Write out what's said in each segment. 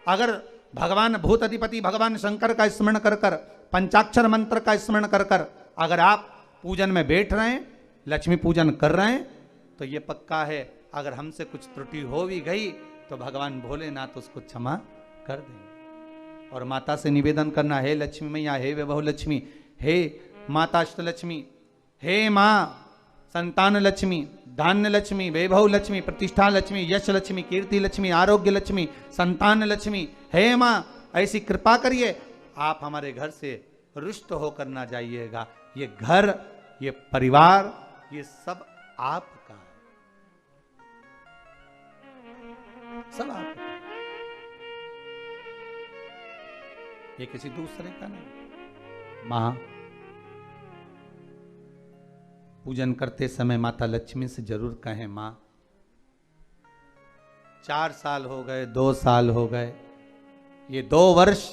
अगर भगवान भूत अधिपति भगवान शंकर का स्मरण कर कर, पंचाक्षर मंत्र का स्मरण कर कर अगर आप पूजन में बैठ रहे हैं, लक्ष्मी पूजन कर रहे हैं, तो ये पक्का है अगर हमसे कुछ त्रुटि हो भी गई तो भगवान भोलेनाथ उसको क्षमा कर देंगे। और माता से निवेदन करना, हे लक्ष्मी मैया, हे वैभव लक्ष्मी, हे माता अष्टलक्ष्मी, हे माँ संतान लक्ष्मी, धान्य लक्ष्मी, वैभव लक्ष्मी, प्रतिष्ठा लक्ष्मी, यश लक्ष्मी, कीर्ति लक्ष्मी, आरोग्य लक्ष्मी, संतान लक्ष्मी, हे माँ ऐसी कृपा करिए, आप हमारे घर से रुष्ट होकर ना जाइएगा। ये घर, ये परिवार, ये सब आपका है, सब आपका है, ये किसी दूसरे का नहीं। मां पूजन करते समय माता लक्ष्मी से जरूर कहें, मां 4 साल हो गए, 2 साल हो गए, ये 2 वर्ष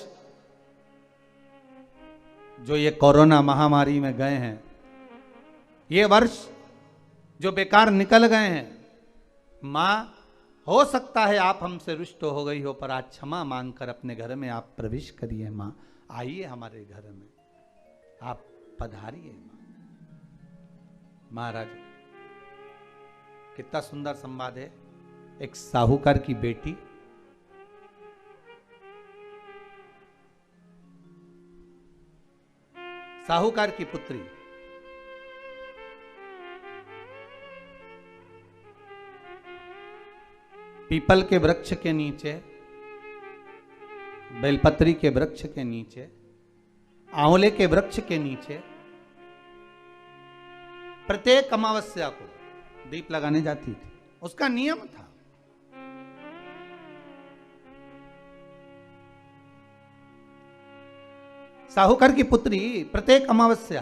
जो ये कोरोना महामारी में गए हैं, ये वर्ष जो बेकार निकल गए हैं, मां हो सकता है आप हमसे रुष्ट हो गई हो, पर आज क्षमा मांगकर अपने घर में आप प्रवेश करिए। मां आइए हमारे घर में, आप पधारिए। मां महाराज कितना सुंदर संवाद है। एक साहूकार की बेटी साहूकार की पुत्री पीपल के वृक्ष के नीचे, बेलपत्री के वृक्ष के नीचे, आंवले के वृक्ष के नीचे प्रत्येक अमावस्या को दीप लगाने जाती थी। उसका नियम था। साहूकार की पुत्री प्रत्येक अमावस्या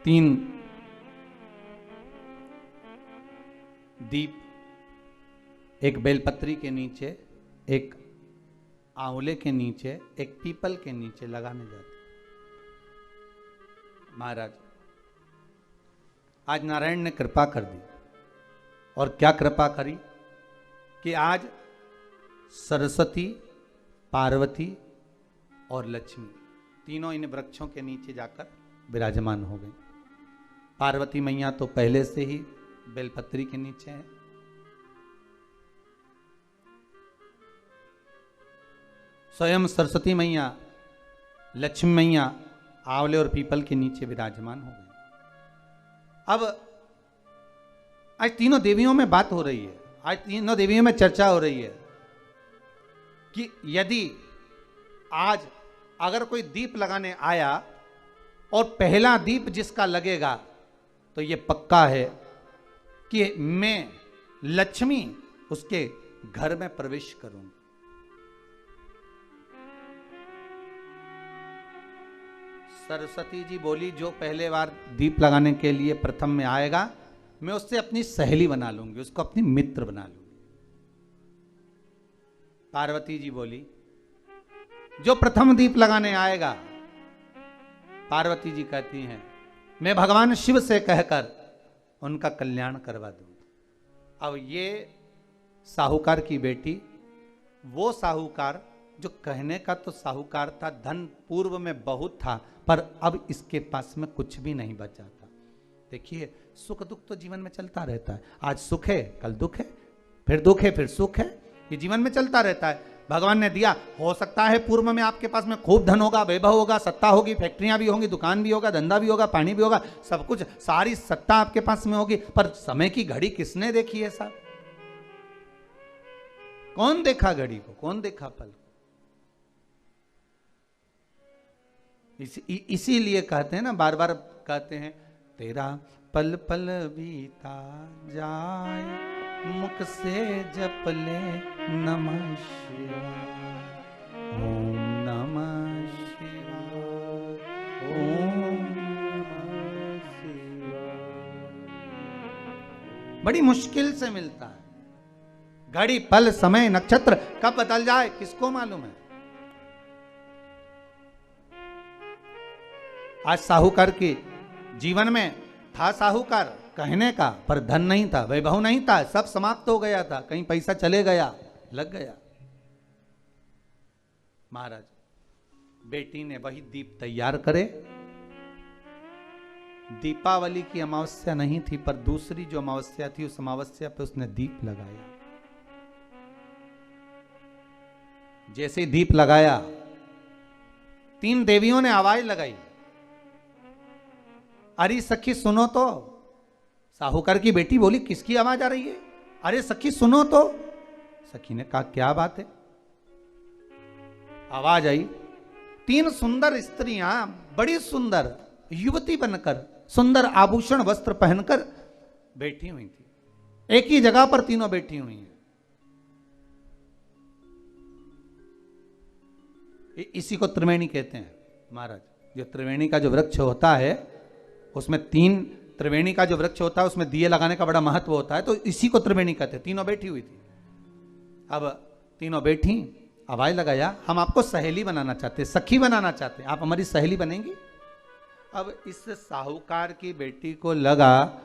तीन दीप, एक बेलपत्री के नीचे, एक आंवले के नीचे, एक पीपल के नीचे लगाने जाते। महाराज आज नारायण ने कृपा कर दी, और क्या कृपा करी कि आज सरस्वती, पार्वती और लक्ष्मी तीनों इन वृक्षों के नीचे जाकर विराजमान हो गई। पार्वती मैया तो पहले से ही बेलपत्री के नीचे है, स्वयं सरस्वती मैया, लक्ष्मी मैया आंवले और पीपल के नीचे विराजमान हो गई। अब आज तीनों देवियों में बात हो रही है, आज तीनों देवियों में चर्चा हो रही है कि यदि आज अगर कोई दीप लगाने आया और पहला दीप जिसका लगेगा तो ये पक्का है कि मैं लक्ष्मी उसके घर में प्रवेश करूंगी। सरस्वती जी बोली, जो पहले बार दीप लगाने के लिए प्रथम में आएगा मैं उससे अपनी सहेली बना लूंगी, उसको अपनी मित्र बना लूंगी। पार्वती जी बोली, जो प्रथम दीप लगाने आएगा, पार्वती जी कहती हैं मैं भगवान शिव से कहकर उनका कल्याण करवा दूंगी। अब ये साहूकार की बेटी, वो साहूकार जो कहने का तो साहूकार था, धन पूर्व में बहुत था, पर अब इसके पास में कुछ भी नहीं बचा था। देखिए सुख दुख तो जीवन में चलता रहता है, आज सुख है कल दुख है, फिर दुख है फिर सुख है, ये जीवन में चलता रहता है। भगवान ने दिया, हो सकता है पूर्व में आपके पास में खूब धन होगा, वैभव होगा, सत्ता होगी, फैक्ट्रियां भी होंगी, दुकान भी होगा, धंधा भी होगा, पानी भी होगा, सब कुछ, सारी सत्ता आपके पास में होगी, पर समय की घड़ी किसने देखी है साहब? कौन देखा घड़ी को, कौन देखा पल को? इसीलिए कहते हैं ना, बार बार कहते हैं, तेरा पल पल बीता जाए, मुख से जप ले नमः शिवाय, ओम नमः शिवाय, ओम नमः शिवाय। बड़ी मुश्किल से मिलता है। घड़ी पल समय नक्षत्र कब बदल जाए किसको मालूम है। आज साहूकार के जीवन में था साहूकार कहने का, पर धन नहीं था, वैभव नहीं था, सब समाप्त हो गया था, कहीं पैसा चले गया, लग गया। महाराज बेटी ने वही दीप तैयार करे। दीपावली की अमावस्या नहीं थी, पर दूसरी जो अमावस्या थी उस अमावस्या पे उसने दीप लगाया। जैसे दीप लगाया, 3 देवियों ने आवाज लगाई, अरे सखी सुनो तो। साहूकार की बेटी बोली, किसकी आवाज आ रही है? अरे सखी सुनो तो। सखी ने कहा, क्या बात है? आवाज आई, 3 सुंदर स्त्रियां, बड़ी सुंदर युवती बनकर, सुंदर आभूषण वस्त्र पहनकर बैठी हुई थी। एक ही जगह पर तीनों बैठी हुई हैं। इसी को त्रिवेणी कहते हैं महाराज। जो त्रिवेणी का जो वृक्ष होता है उसमें 3, त्रिवेणी का जो वृक्ष होता है उसमें दिए लगाने का बड़ा महत्व होता है, तो इसी को त्रिवेणी कहते हैं। तीनों बैठी हुई थी। अब तीनों बैठी, आवाज लगाया, हम आपको सहेली बनाना चाहते, सखी बनाना चाहते, आप हमारी सहेली बनेंगी? अब इस साहूकार की बेटी को लगा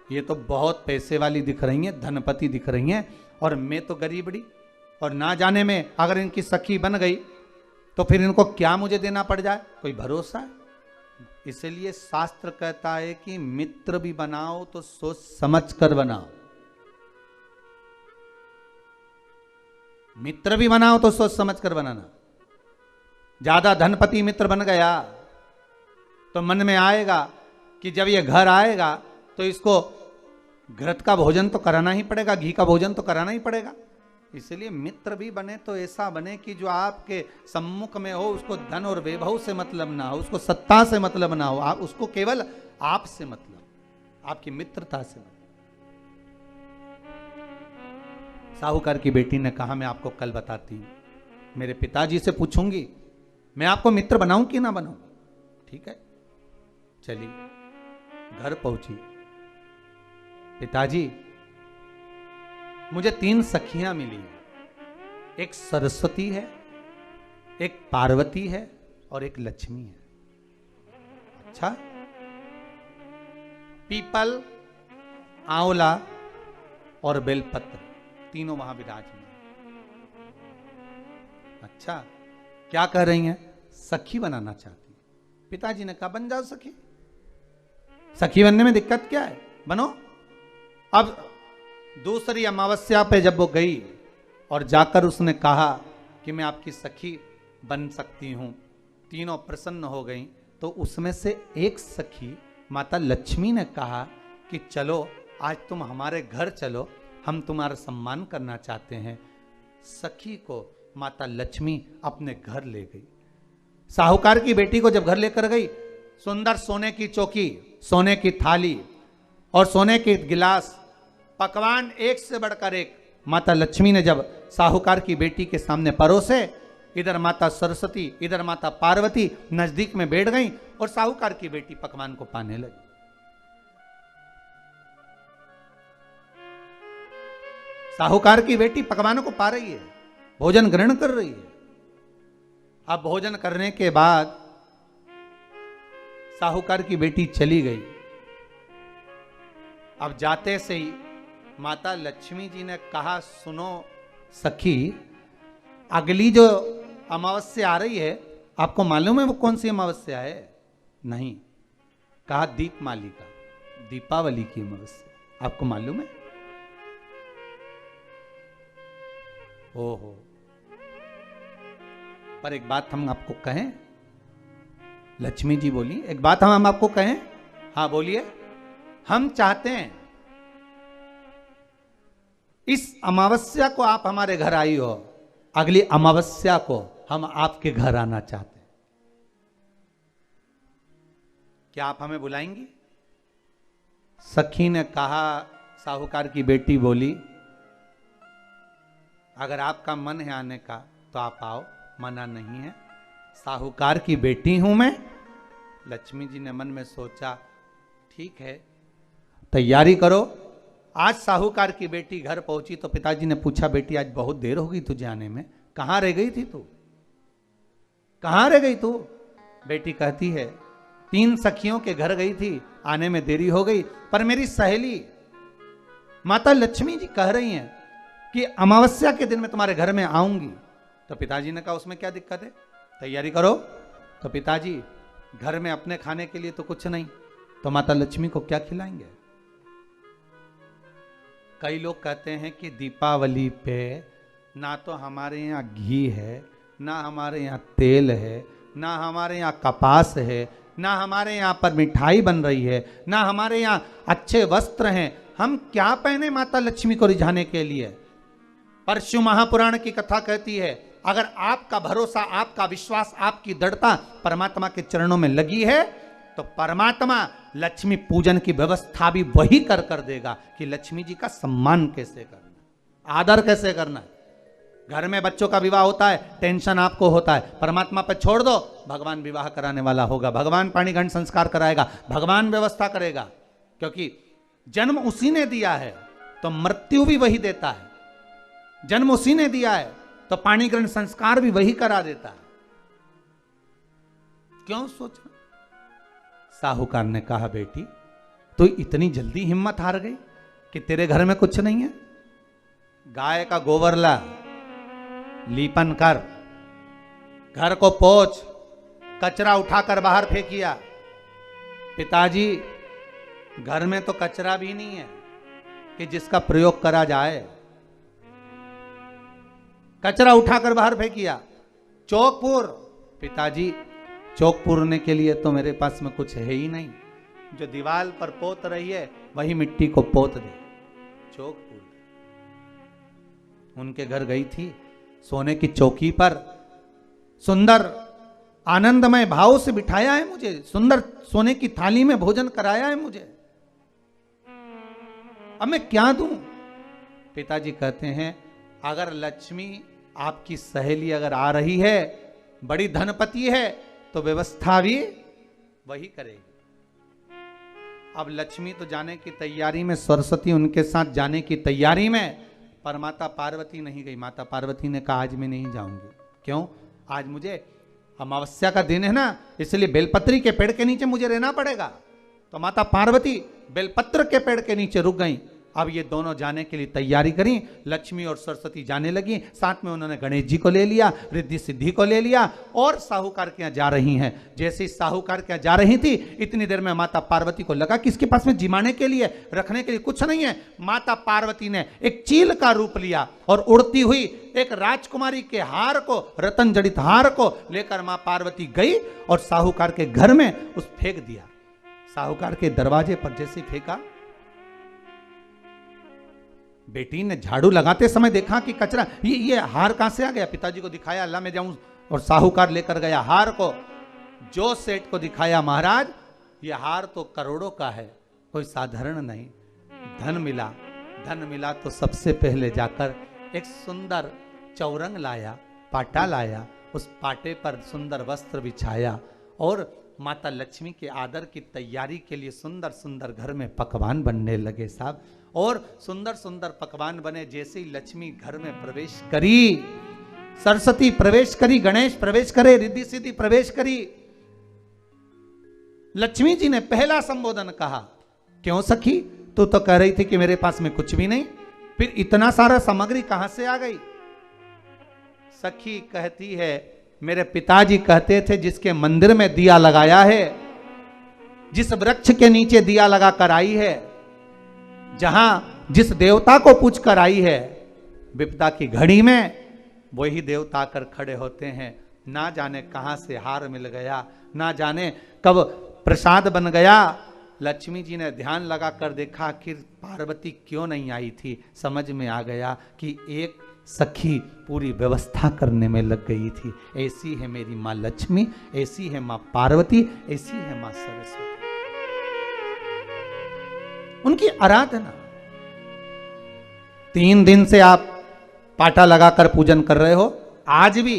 ये तो बहुत पैसे वाली दिख रही हैं, धनपति दिख रही हैं, और मैं तो गरीबड़ी, और ना जाने में अगर इनकी सखी बन गई तो फिर इनको क्या मुझे देना पड़ जाए, कोई भरोसा है? इसलिए शास्त्र कहता है कि मित्र भी बनाओ तो सोच समझ कर बनाओ। मित्र भी बनाओ तो सोच समझ कर बनाना। ज्यादा धनपति मित्र बन गया तो मन में आएगा कि जब ये घर आएगा तो इसको घृत का भोजन तो कराना ही पड़ेगा, घी का भोजन तो कराना ही पड़ेगा। इसलिए मित्र भी बने तो ऐसा बने कि जो आपके सम्मुख में हो, उसको धन और वैभव से मतलब ना हो, उसको सत्ता से मतलब ना हो, आप उसको केवल आप से मतलब, आपकी मित्रता से मतलब। साहूकार की बेटी ने कहा, मैं आपको कल बताती हूं, मेरे पिताजी से पूछूंगी मैं आपको मित्र बनाऊं कि ना बनाऊं। ठीक है, चलिए घर पहुंची। पिताजी, मुझे 3 सखियां मिली हैं, एक सरस्वती है, एक पार्वती है और एक लक्ष्मी है। अच्छा, पीपल, आंवला और बेलपत्र तीनों वहां विराजमान। अच्छा, क्या कह रही हैं? सखी बनाना चाहती है। पिताजी ने कहा, बन जाओ सखी, सखी बनने में दिक्कत क्या है, बनो। अब दूसरी अमावस्या पे जब वो गई और जाकर उसने कहा कि मैं आपकी सखी बन सकती हूं, तीनों प्रसन्न हो गई। तो उसमें से एक सखी माता लक्ष्मी ने कहा कि चलो आज तुम हमारे घर चलो, हम तुम्हारा सम्मान करना चाहते हैं। सखी को माता लक्ष्मी अपने घर ले गई। साहूकार की बेटी को जब घर लेकर गई, सुंदर सोने की चौकी, सोने की थाली और सोने के गिलास, पकवान एक से बढ़कर एक माता लक्ष्मी ने जब साहूकार की बेटी के सामने परोसे, इधर माता सरस्वती, इधर माता पार्वती नजदीक में बैठ गई और साहूकार की बेटी पकवान को पाने लगी। साहूकार की बेटी पकवानों को पा रही है, भोजन ग्रहण कर रही है। अब भोजन करने के बाद साहूकार की बेटी चली गई। अब जाते से ही माता लक्ष्मी जी ने कहा, सुनो सखी, अगली जो अमावस्या आ रही है, आपको मालूम है वो कौन सी अमावस्या है? नहीं। कहा, दीपमालिका, दीपावली की अमावस्या, आपको मालूम है? ओहो, पर एक बात हम आपको कहें। लक्ष्मी जी बोली, एक बात हम आपको कहें। हाँ बोलिए। हम चाहते हैं इस अमावस्या को आप हमारे घर आई हो, अगली अमावस्या को हम आपके घर आना चाहते हैं, क्या आप हमें बुलाएंगी? सखी ने कहा, साहूकार की बेटी बोली, अगर आपका मन है आने का तो आप आओ, मना नहीं है। साहूकार की बेटी हूं मैं। लक्ष्मी जी ने मन में सोचा, ठीक है, तैयारी करो। आज साहूकार की बेटी घर पहुंची तो पिताजी ने पूछा, बेटी आज बहुत देर हो गई तुझे आने में, कहां रह गई थी तू, कहां रह गई तू? बेटी कहती है, 3 सखियों के घर गई थी, आने में देरी हो गई, पर मेरी सहेली माता लक्ष्मी जी कह रही हैं कि अमावस्या के दिन मैं तुम्हारे घर में आऊंगी। तो पिताजी ने कहा उसमें क्या दिक्कत है, तैयारी करो। तो पिताजी घर में अपने खाने के लिए तो कुछ नहीं, तो माता लक्ष्मी को क्या खिलाएंगे। कई लोग कहते हैं कि दीपावली पे ना तो हमारे यहाँ घी है, ना हमारे यहाँ तेल है, ना हमारे यहाँ कपास है, ना हमारे यहाँ पर मिठाई बन रही है, ना हमारे यहाँ अच्छे वस्त्र हैं, हम क्या पहने माता लक्ष्मी को रिझाने के लिए। परशु महापुराण की कथा कहती है अगर आपका भरोसा, आपका विश्वास, आपकी दृढ़ता परमात्मा के चरणों में लगी है तो परमात्मा लक्ष्मी पूजन की व्यवस्था भी वही कर देगा कि लक्ष्मी जी का सम्मान कैसे करना, आदर कैसे करना है। घर में बच्चों का विवाह होता है, टेंशन आपको होता है, परमात्मा पर छोड़ दो, भगवान विवाह कराने वाला होगा, भगवान पाणिग्रहण संस्कार कराएगा, भगवान व्यवस्था करेगा, क्योंकि जन्म उसी ने दिया है तो मृत्यु भी वही देता है। जन्म उसी ने दिया है तो पाणिग्रहण संस्कार भी वही करा देता है। क्यों सोचना। साहूकार ने कहा बेटी तू इतनी जल्दी हिम्मत हार गई कि तेरे घर में कुछ नहीं है। गाय का गोबर ला, लीपन कर, घर को पोंछ, कचरा उठाकर बाहर फेंकिया। पिताजी घर में तो कचरा भी नहीं है कि जिसका प्रयोग करा जाए। कचरा उठाकर बाहर फेंकिया। चौक पूर, पिताजी चौक पूरने के लिए तो मेरे पास में कुछ है ही नहीं, जो दीवार पर पोत रही है वही मिट्टी को पोत दे, चौक पूर दे। उनके घर गई थी, सोने की चौकी पर सुंदर आनंदमय भाव से बिठाया है मुझे, सुंदर सोने की थाली में भोजन कराया है मुझे, अब मैं क्या दूं। पिताजी कहते हैं अगर लक्ष्मी आपकी सहेली अगर आ रही है, बड़ी धनपति है, तो व्यवस्था भी वही करेगी। अब लक्ष्मी तो जाने की तैयारी में, सरस्वती उनके साथ जाने की तैयारी में, पर माता पार्वती नहीं गई। माता पार्वती ने कहा आज मैं नहीं जाऊंगी। क्यों? आज मुझे अमावस्या का दिन है ना, इसलिए बेलपत्री के पेड़ के नीचे मुझे रहना पड़ेगा। तो माता पार्वती बेलपत्र के पेड़ के नीचे रुक गई। अब ये दोनों जाने के लिए तैयारी करी। लक्ष्मी और सरस्वती जाने लगी, साथ में उन्होंने गणेश जी को ले लिया, रिद्धि सिद्धि को ले लिया और साहूकार के यहाँ जा रही हैं। जैसे ही साहूकार के यहाँ जा रही थी, इतनी देर में माता पार्वती को लगा कि इसके पास में जिमाने के लिए, रखने के लिए कुछ नहीं है। माता पार्वती ने एक चील का रूप लिया और उड़ती हुई एक राजकुमारी के हार को, रतन जड़ित हार को लेकर मां पार्वती गई और साहूकार के घर में उस फेंक दिया। साहूकार के दरवाजे पर जैसे फेंका, बेटी ने झाड़ू लगाते समय देखा कि कचरा, ये हार कहां से आ गया। पिताजी को दिखाया, अल्लाह मैं जाऊं, और साहूकार लेकर गया हार को। जो सेठ को दिखाया, महाराज ये हार तो करोड़ों का है, कोई साधारण नहीं। धन मिला तो सबसे पहले जाकर एक सुंदर चौरंग लाया, पाटा लाया, उस पाटे पर सुंदर वस्त्र बिछाया और माता लक्ष्मी के आदर की तैयारी के लिए सुंदर सुंदर घर में पकवान बनने लगे साहब। और सुंदर सुंदर पकवान बने। जैसे ही लक्ष्मी घर में प्रवेश करी, सरस्वती प्रवेश करी, गणेश प्रवेश करे, रिद्धि सिद्धि प्रवेश करी, लक्ष्मी जी ने पहला संबोधन कहा, क्यों सखी तू तो कह रही थी कि मेरे पास में कुछ भी नहीं, फिर इतना सारा सामग्री कहां से आ गई। सखी कहती है मेरे पिताजी कहते थे जिसके मंदिर में दिया लगाया है, जिस वृक्ष के नीचे दिया लगा कर आई है, जहां जिस देवता को पूछ कर आई है, विपदा की घड़ी में वही देवता आकर खड़े होते हैं। ना जाने कहां से हार मिल गया, ना जाने कब प्रसाद बन गया। लक्ष्मी जी ने ध्यान लगाकर देखा आखिर पार्वती क्यों नहीं आई थी। समझ में आ गया कि एक सखी पूरी व्यवस्था करने में लग गई थी। ऐसी है मेरी माँ लक्ष्मी, ऐसी है माँ पार्वती, ऐसी है माँ सरस्वती। उनकी आराधना 3 दिन से आप पाटा लगाकर पूजन कर रहे हो। आज भी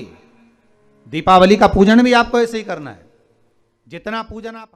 दीपावली का पूजन भी आपको ऐसे ही करना है। जितना पूजन आप